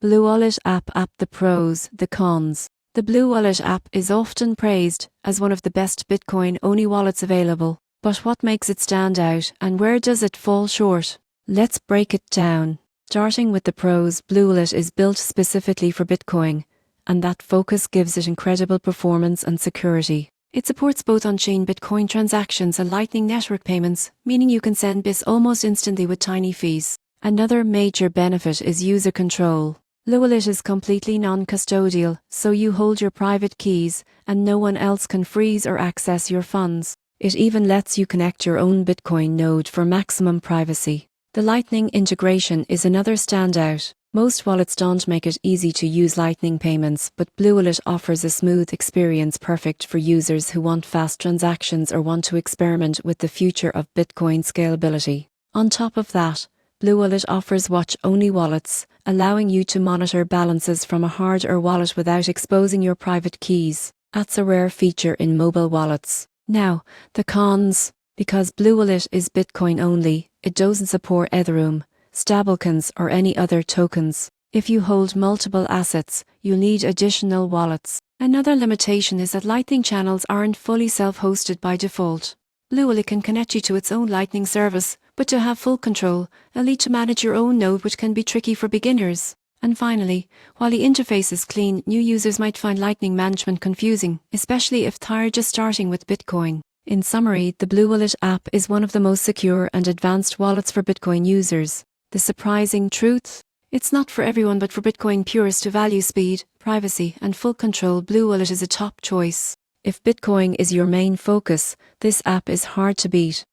BlueWallet app. The pros, the cons. The BlueWallet app is often praised as one of the best Bitcoin-only wallets available. But what makes it stand out, and where does it fall short? Let's break it down. Starting with the pros, BlueWallet is built specifically for Bitcoin, and that focus gives it incredible performance and security. It supports both on-chain Bitcoin transactions and Lightning Network payments, meaning you can send BIS almost instantly with tiny fees. Another major benefit is user control. BlueWallet is completely non-custodial, so you hold your private keys, and no one else can freeze or access your funds. It even lets you connect your own Bitcoin node for maximum privacy. The Lightning integration is another standout. Most wallets don't make it easy to use Lightning payments, but BlueWallet offers a smooth experience perfect for users who want fast transactions or want to experiment with the future of Bitcoin scalability. On top of that, BlueWallet offers watch-only wallets, allowing you to monitor balances from a hardware wallet without exposing your private keys. That's a rare feature in mobile wallets. Now, the cons. Because BlueWallet is Bitcoin only, it doesn't support Ethereum, stablecoins or any other tokens. If you hold multiple assets, you'll need additional wallets. Another limitation is that Lightning channels aren't fully self-hosted by default. BlueWallet can connect you to its own Lightning service, but to have full control, you'll need to manage your own node, which can be tricky for beginners. And finally, while the interface is clean, new users might find Lightning management confusing, especially if they're just starting with Bitcoin. In summary, the BlueWallet app is one of the most secure and advanced wallets for Bitcoin users. The surprising truth? It's not for everyone, but for Bitcoin purists who value speed, privacy, and full control, BlueWallet is a top choice. If Bitcoin is your main focus, this app is hard to beat.